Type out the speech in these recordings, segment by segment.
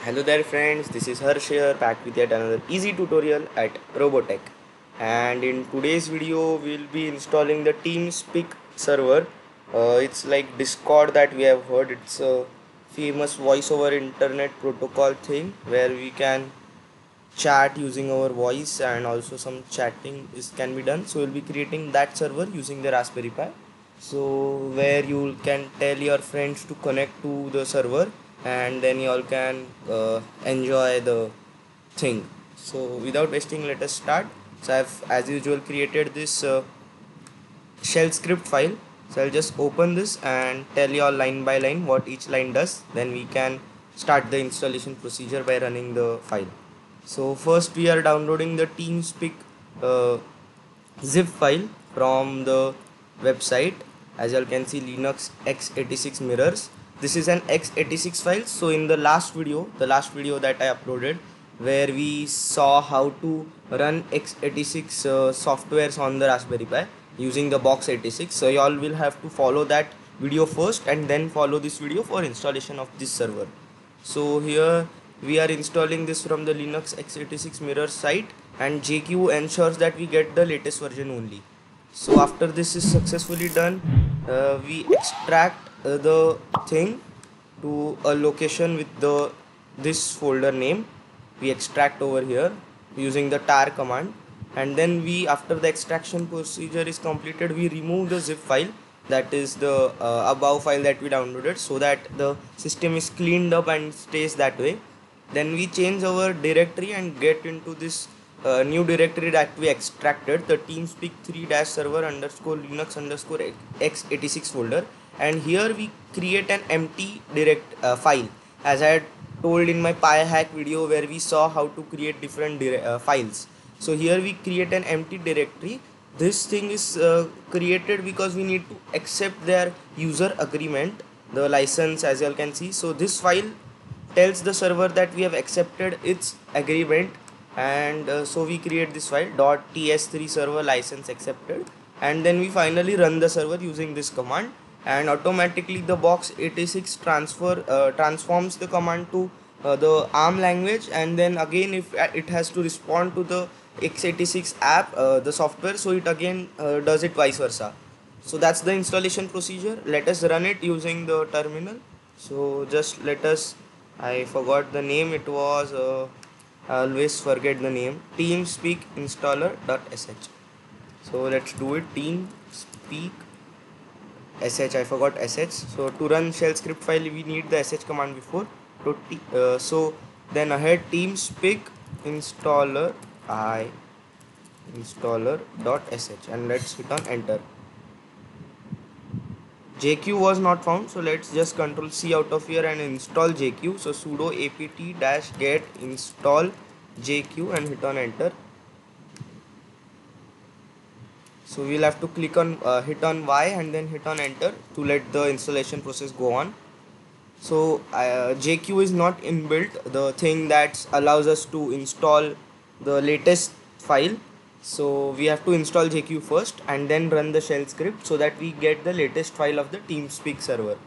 Hello there friends, this is Harsh here back with yet another easy tutorial at Robotech. And in today's video we'll be installing the TeamSpeak server. It's like Discord that we have heard. It's a famous voice over internet protocol thing where we can chat using our voice, and also some chatting can be done. So we'll be creating that server using the Raspberry Pi, so where you can tell your friends to connect to the server, and then you all can enjoy the thing. So without wasting, let us start. So I've as usual created this shell script file. So I'll just open this and tell you all line by line what each line does. Then we can start the installation procedure by running the file. So first we are downloading the TeamSpeak uh, zip file from the website. As you all can see, Linux x86 mirrors. This is an x86 file. So in the last video that I uploaded, where we saw how to run x86 softwares on the Raspberry Pi using the box 86. So you all will have to follow that video first and then follow this video for installation of this server. So here we are installing this from the Linux x86 mirror site, and JQ ensures that we get the latest version only. So after this is successfully done, we extract the thing to a location with the this folder name. We extract over here using the tar command, and then we, after the extraction procedure is completed, we remove the zip file, that is the above file that we downloaded, so that the system is cleaned up and stays that way. Then we change our directory and get into this new directory that we extracted, the TeamSpeak 3-server underscore Linux underscore x86 folder. And here we create an empty file, as I had told in my PyHack video where we saw how to create different files. So here we create an empty directory. This thing is created because we need to accept their user agreement, the license, as you all can see. So this file tells the server that we have accepted its agreement, and so we create this file .ts3 server license accepted, and then we finally run the server using this command, and automatically the box 86 transforms the command to the ARM language, and then again if it has to respond to the x86 app, the software, so it again does it vice versa. So that's the installation procedure. Let us run it using the terminal. So just let us, I forgot the name, it was I always forget the name, TeamSpeak installer.sh. So let's do it. TeamSpeak sh, I forgot sh. So to run shell script file we need the sh command before. So then ahead TeamSpeak installer installer.sh, and let's hit on enter. JQ was not found, so let's just control C out of here and install JQ. So sudo apt-get install JQ and hit on enter. So we'll have to click on hit on Y and then hit on enter to let the installation process go on. So JQ is not inbuilt, the thing that allows us to install the latest file. So we have to install JQ first and then run the shell script so that we get the latest file of the TeamSpeak server.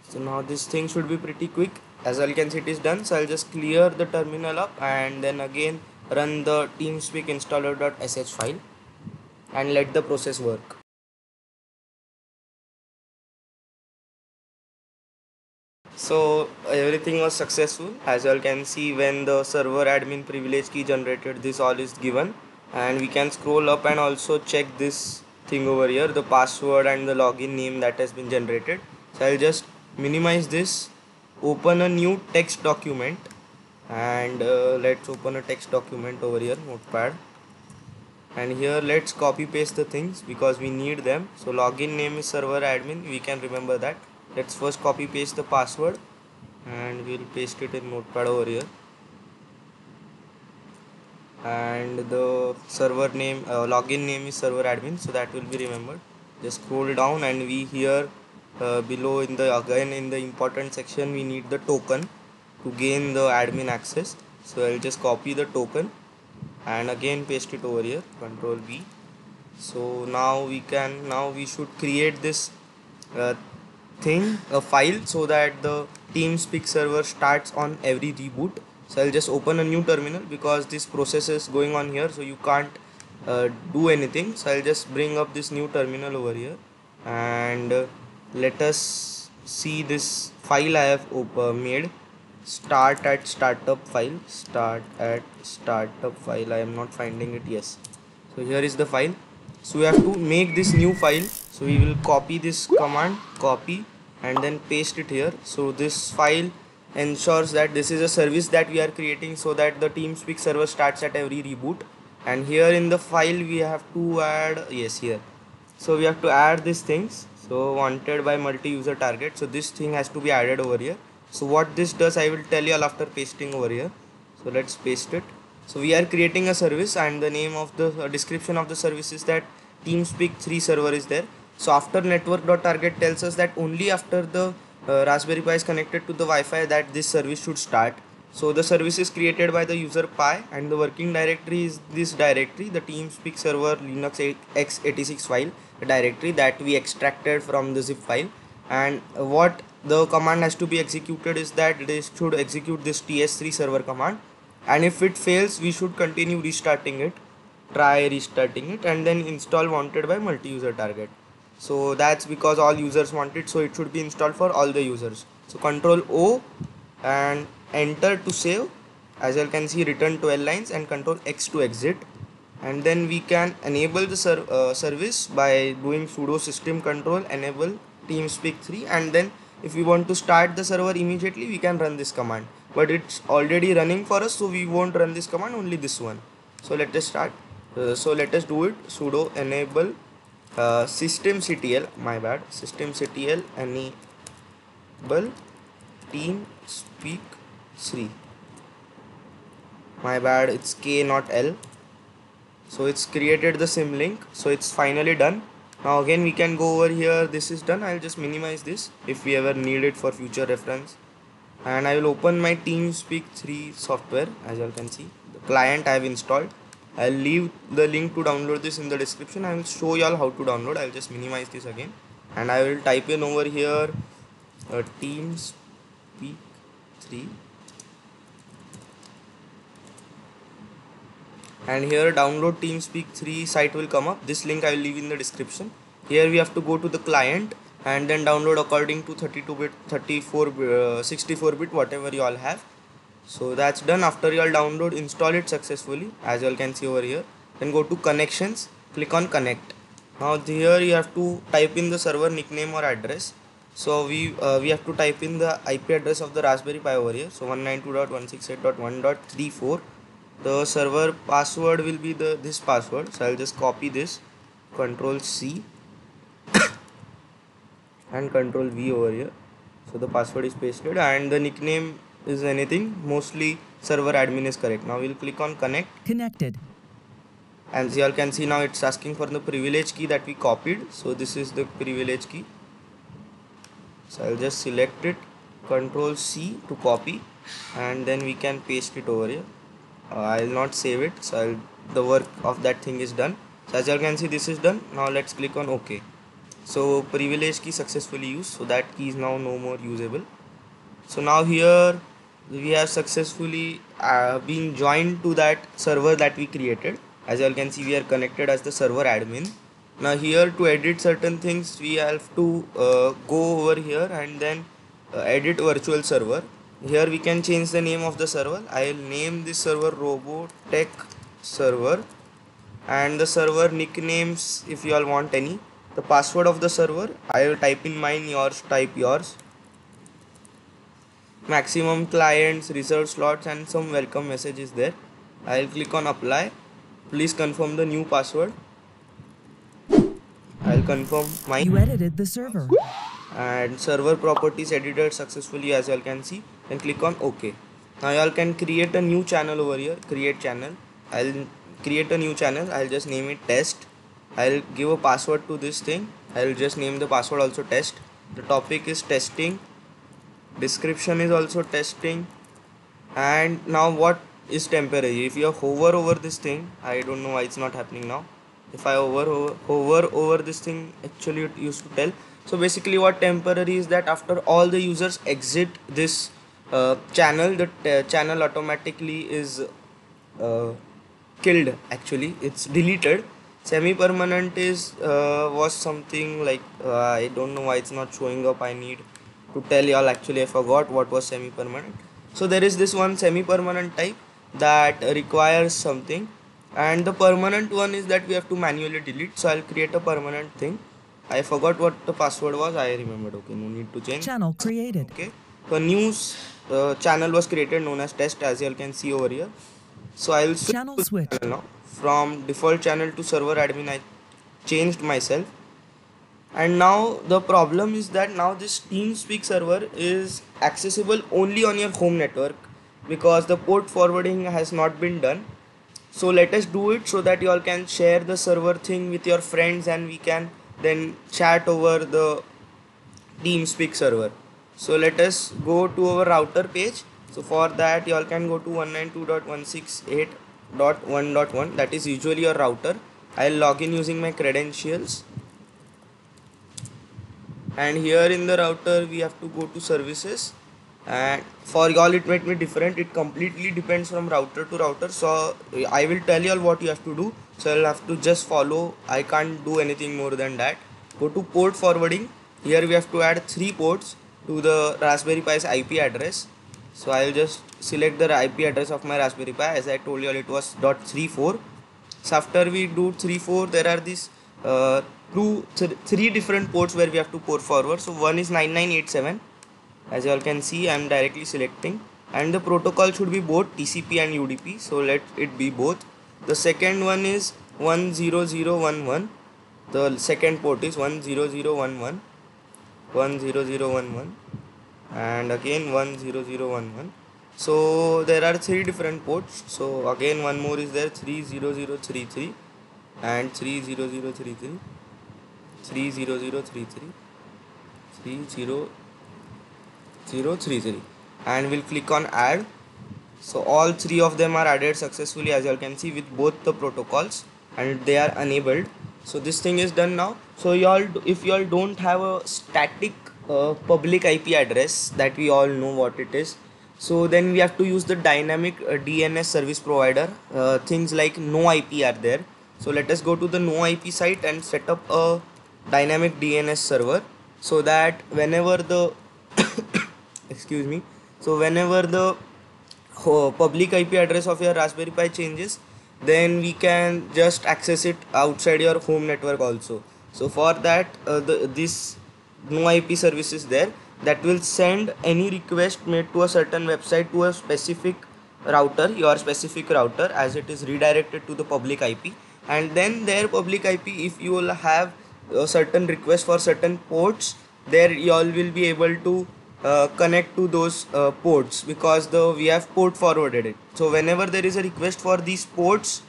So now this thing should be pretty quick. As all can see, it is done. So I'll just clear the terminal up and then again run the TeamSpeak installer.sh file and let the process work. So everything was successful. As you all can see, when the server admin privilege key generated, this all is given, and we can scroll up and also check this thing over here, the password and the login name that has been generated. So I'll just minimize this, open a new text document, and let's open a text document over here, notepad, and here let's copy paste the things because we need them. So login name is server admin, we can remember that. Let's first copy paste the password and we'll paste it in notepad over here, and the server name login name is server admin, so that will be remembered. Just scroll down and we here below in the again in the important section we need the token to gain the admin access. So I'll just copy the token and again paste it over here, control V. So now we should create this a file so that the TeamSpeak server starts on every reboot. So I'll just open a new terminal because this process is going on here, so you can't do anything. So I'll just bring up this new terminal over here, and let us see this file I have made. Start at startup file. Start at startup file. I am not finding it. Yes. So here is the file. So we have to make this new file. So we will copy this command, copy, and then paste it here. So this file ensures that this is a service that we are creating so that the TeamSpeak server starts at every reboot. And here in the file we have to add, yes, here. So we have to add these things. So wanted by multi-user target. So this thing has to be added over here. So what this does, I will tell you all after pasting over here. So let's paste it. So we are creating a service, and the name of the description of the service is that TeamSpeak 3 server is there. So after network.target tells us that only after the Raspberry Pi is connected to the Wi-Fi that this service should start. So the service is created by the user Pi, and the working directory is this directory, the TeamSpeak server Linux x86 file directory that we extracted from the zip file. And what the command has to be executed is that this should execute this ts3 server command, and if it fails we should continue restarting it, try restarting it, and then install wanted by multi-user target. So that's because all users want it, so it should be installed for all the users. So control O and enter to save. As you can see, return 12 lines, and control X to exit. And then we can enable the service by doing sudo system control enable TeamSpeak 3, and then if we want to start the server immediately we can run this command, but it's already running for us, so we won't run this command, only this one. So let us start. So let us do it. Sudo enable systemctl, my bad, systemctl enable TeamSpeak 3, my bad, it's K not L. So it's created the symlink, so it's finally done. Now again we can go over here. This is done. I'll just minimize this if we ever need it for future reference, and I will open my TeamSpeak 3 software. As you can see, the client I have installed. I'll leave the link to download this in the description. I will show you all how to download. I'll just minimize this again, and I will type in over here TeamSpeak 3, and here download TeamSpeak 3 site will come up. This link I will leave in the description. Here we have to go to the client and then download according to 32-bit, 34, 64-bit, whatever you all have. So that's done. After you all download, install it successfully, as you all can see over here. Then go to connections, click on connect. Now here you have to type in the server nickname or address. So we have to type in the IP address of the Raspberry Pi over here. So 192.168.1.34. The server password will be this password. So I'll just copy this, Control C and Control V over here. So the password is pasted, and the nickname is anything, mostly server admin is correct. Now we'll click on connect. Connected. And you all can see now it's asking for the privilege key that we copied. So this is the privilege key. So I'll just select it, Control C to copy, and then we can paste it over here. I'll not save it, so the work of that thing is done. So as you can see, this is done. Now let's click on OK. So privilege key successfully used, so that key is now no more usable. So now here we have successfully been joined to that server that we created. As you can see, we are connected as the server admin. Now here to edit certain things we have to go over here and then edit virtual server. Here we can change the name of the server. I will name this server Robotech server, and the server nicknames if you all want any. The password of the server I will type in mine, yours type yours. Maximum clients, reserved slots, and some welcome message is there. I will click on apply. Please confirm the new password. I'll confirm mine. You edited the server. And server properties edited successfully, as you all can see. Then click on OK. Now you all can create a new channel over here. Create channel. I'll create a new channel. I'll just name it test. I'll give a password to this thing. I'll just name the password also test. The topic is testing. Description is also testing. And now what is temporary? If you hover over this thing, I don't know why it's not happening now. If I hover over this thing, actually it used to tell. So basically what temporary is that after all the users exit this channel, the channel automatically is uh, killed, actually it's deleted. Semi permanent is was something like I don't know why it's not showing up. I need to tell y'all, actually I forgot what was semi permanent. So there is this one semi permanent type that requires something, and the permanent one is that we have to manually delete. So I'll create a permanent thing. I forgot what the password was. I remembered. Okay, no need to change. Channel created. Okay, so a new channel was created known as test, as you all can see over here. So I will switch Channel to the switched. channel now. From default channel to server admin, I changed myself. And now the problem is that now this TeamSpeak server is accessible only on your home network because the port forwarding has not been done. So let us do it so that you all can share the server thing with your friends and we can then chat over the TeamSpeak server. So let us go to our router page. So for that you all can go to 192.168.1.1, that is usually your router. I'll log in using my credentials, and here in the router we have to go to services, and for y'all it might be different. It completely depends from router to router. So I will tell y'all what you have to do, so I'll have to just follow. I can't do anything more than that. Go to port forwarding. Here we have to add 3 ports to the Raspberry Pi's IP address. So I'll just select the IP address of my Raspberry Pi. As I told you all, it was .34. So after we do 3 4, there are these three different ports where we have to port forward. So one is 9987, as you all can see. I am directly selecting, and the protocol should be both TCP and UDP, so let it be both. The second one is 10011. The second port is 10011, 10011, and again 10011. So there are 3 different ports. So again one more is there, 30033 and 30033, 30033, 30033, and we'll click on add. So all 3 of them are added successfully, as you all can see, with both the protocols, and they are enabled. So this thing is done now. So y'all, if y'all don't have a static public IP address that we all know what it is, so then we have to use the dynamic DNS service provider. Things like NoIP are there. So let us go to the NoIP site and set up a dynamic DNS server, so that whenever the excuse me, so whenever the public IP address of your Raspberry Pi changes, then we can just access it outside your home network also. So for that this no IP service is there that will send any request made to a certain website to a specific router, your specific router, as it is redirected to the public IP. And then their public IP, if you will have a certain request for certain ports, there you all will be able to connect to those ports, because we have port forwarded it. So whenever there is a request for these ports,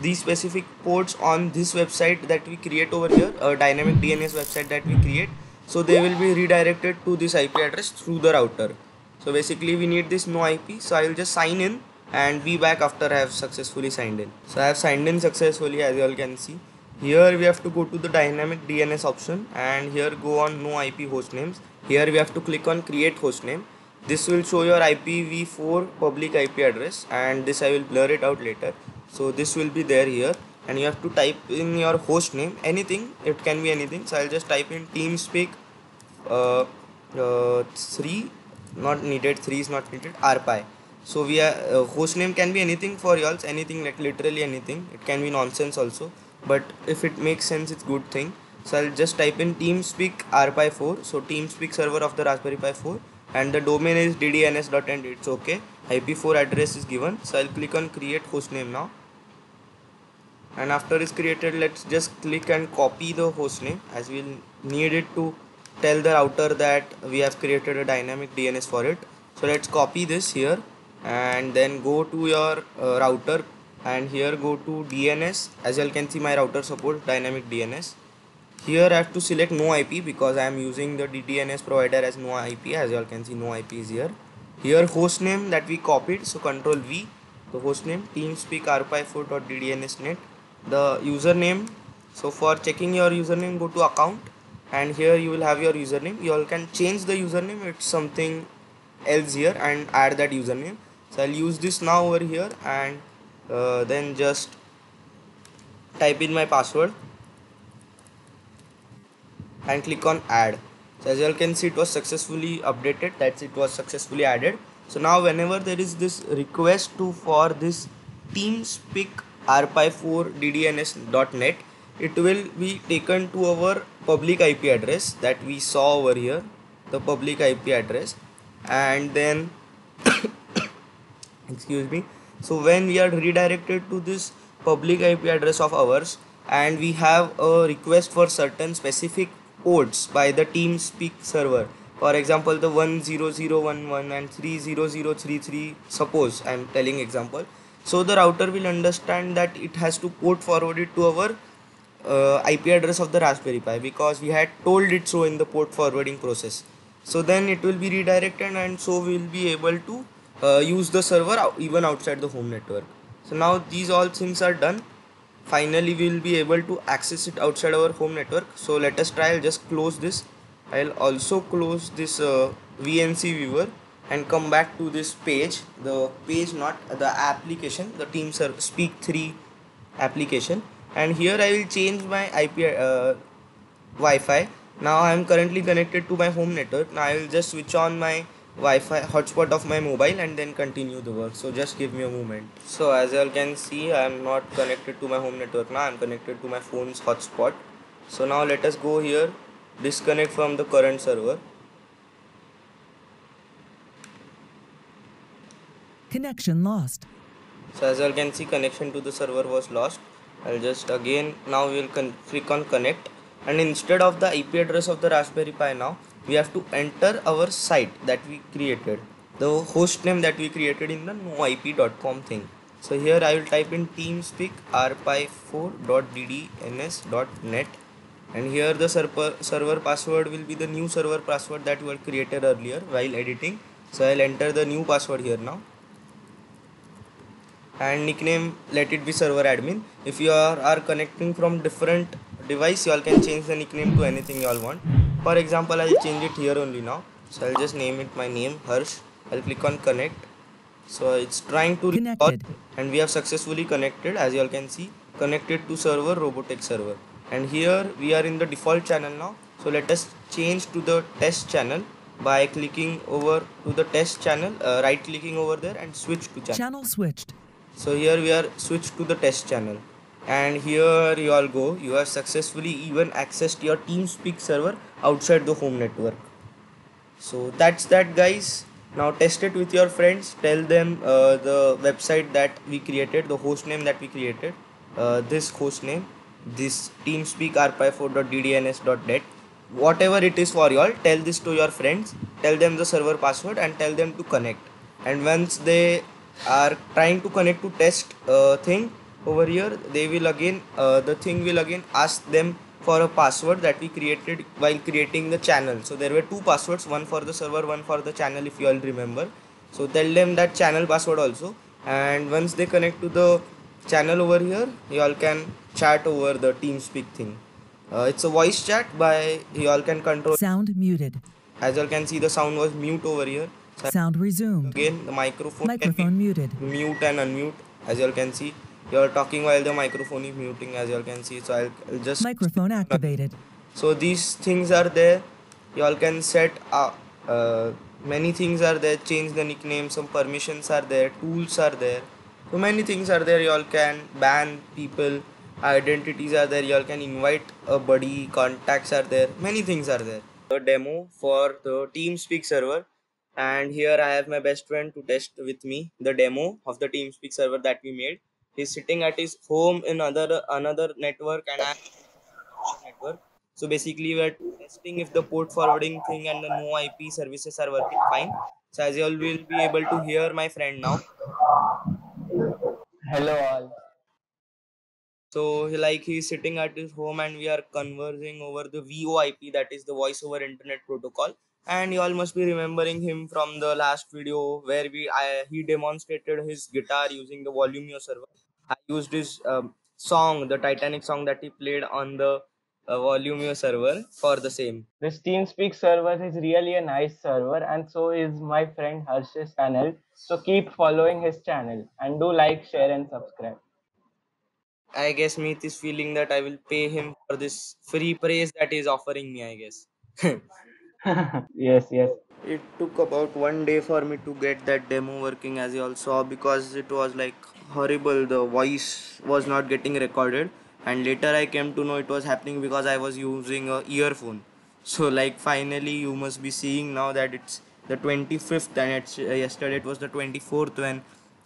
these specific ports on this website that we create over here, a dynamic DNS website that we create, so they will be redirected to this IP address through the router. So basically we need this no IP. So I will just sign in and be back after I have successfully signed in. So I have signed in successfully, as you all can see. Here we have to go to the dynamic DNS option, and here go on no IP host names. Here we have to click on create hostname. This will show your IPv4 public IP address, and this I will blur it out later. So this will be there here, and you have to type in your host name, anything, it can be anything. So I'll just type in TeamSpeak 3, not needed, 3 is not needed, RPi. So we are host name can be anything for y'all, anything, like literally anything. It can be nonsense also, but if it makes sense, it's good thing. So I'll just type in TeamSpeak RPi4, so TeamSpeak server of the Raspberry Pi 4, and the domain is ddns.end. It's okay. IP4 address is given. So I'll click on create hostname now, and after it's created, let's just click and copy the hostname, as we'll need it to tell the router that we have created a dynamic DNS for it. So let's copy this here, and then go to your router, and here go to DNS. As you can see, my router supports dynamic DNS. Here I have to select no IP, because I am using the DNS provider as no IP. As you can see, no IP is here. Here hostname that we copied, so control V, the hostname TeamSpeak rpi4.ddnsnet. The username, so for checking your username, go to account, and here you will have your username. You all can change the username, it's something else here, and add that username. So I'll use this now over here, and then just type in my password and click on add. So as you all can see, it was successfully updated, that's it was successfully added. So now whenever there is this request to for this TeamSpeak arpi4 ddns.net, it will be taken to our public IP address that we saw over here, the public IP address. And then excuse me, so when we are redirected to this public IP address of ours, and we have a request for certain specific ports by the TeamSpeak server, for example the 10011 and 30033, suppose I am telling example, so the router will understand that it has to port forward it to our IP address of the Raspberry Pi, because we had told it so in the port forwarding process. So then it will be redirected, and so we will be able to use the server even outside the home network. So now these all things are done. Finally we will be able to access it outside our home network. So let us try. I'll just close this. I'll also close this VNC viewer and come back to this page, the page, not the application, the Speak 3 application. And here I will change my IP Wi-Fi. Now I am currently connected to my home network. Now I will just switch on my Wi-Fi hotspot of my mobile and then continue the work. So just give me a moment. So as you all can see, I am not connected to my home network now. I am connected to my phone's hotspot. So now let us go here, disconnect from the current server. Connection lost. So as you all can see, connection to the server was lost. I'll just again, now we'll click on connect, and instead of the IP address of the Raspberry Pi, now we have to enter our site that we created, the host name that we created in the noip.com thing. So here I will type in TeamSpeak arpi4.ddns.net, and here the server password will be the new server password that we had created earlier while editing. So I'll enter the new password here now, and nickname, let it be server admin. If you are connecting from different device, you all can change the nickname to anything you all want. For example, I'll change it here only now. So I'll just name it my name, Harsh. I'll click on connect. So it's trying to recall, Connected. and we have successfully connected, as you all can see, connected to server Robotech server. And here we are in the default channel now. So let us change to the test channel by clicking over to the test channel, right clicking over there and switch to channel. Channel switched. So here we are switched to the test channel, and here you all go. You have successfully even accessed your TeamSpeak server outside the home network. So that's that, guys. Now test it with your friends. Tell them the website that we created, the host name that we created, this host name, this TeamSpeak arpi4.ddns.net, whatever it is for you all. Tell this to your friends. Tell them the server password and tell them to connect. And once they are trying to connect to test thing over here, they will again the thing will again ask them for a password that we created while creating the channel. So there were two passwords, one for the server, one for the channel, if you all remember. So tell them that channel password also, and once they connect to the channel over here, you all can chat over the TeamSpeak thing. It's a voice chat by you all can control. Sound muted. As you all can see, the sound was mute over here. So Sound resumed. again, the microphone can be Microphone muted. mute and unmute. As you all can see, you are talking while the microphone is muting, as you all can see. So I'll just Microphone activated. so these things are there. You all can set many things are there. Change the nickname. Some permissions are there. Tools are there. So many things are there. You all can ban people. Identities are there. You all can invite a buddy. Contacts are there. Many things are there. The demo for the TeamSpeak server, and here I have my best friend to test with me the demo of the TeamSpeak server that we made. He's sitting at his home in another network, and I'm network. So basically we are testing if the port forwarding thing and the no IP services are working fine. So as you all will be able to hear my friend now. Hello all. So like he's sitting at his home and we are conversing over the VoIP, that is the voice over internet protocol. And you all must be remembering him from the last video where he demonstrated his guitar using the Volumio server. I used his song, the Titanic song that he played on the Volumio server for the same. This TeamSpeak server is really a nice server, and so is my friend Harsh's channel. So keep following his channel and do like, share, and subscribe. I guess Meet is feeling that I will pay him for this free praise that he is offering me, I guess. Yes, yes. It took about 1 day for me to get that demo working, as you all saw, because it was like horrible. The voice was not getting recorded, and later I came to know it was happening because I was using a earphone. So like finally you must be seeing now that it's the 25th, and yesterday it was the 24th when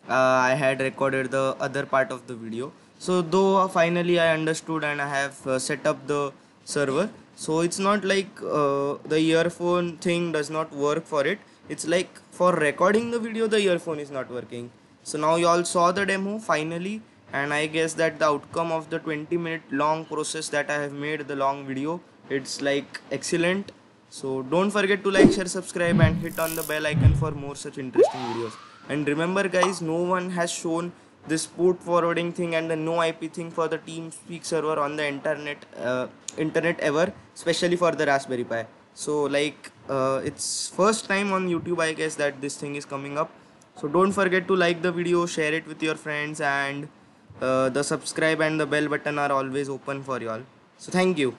I had recorded the other part of the video. So though finally I understood and I have set up the server, so it's not like the earphone thing does not work for it. It's like for recording the video the earphone is not working. So now you all saw the demo finally, and I guess that the outcome of the 20-minute long process that I have made, the long video, it's like excellent. So don't forget to like, share, subscribe, and hit on the bell icon for more such interesting videos. And remember guys, no one has shown this port forwarding thing and the no IP thing for the TeamSpeak server on the internet ever, especially for the Raspberry Pi. So like it's first time on YouTube, I guess, that this thing is coming up. So don't forget to like the video, share it with your friends, and the subscribe and the bell button are always open for you all. So thank you.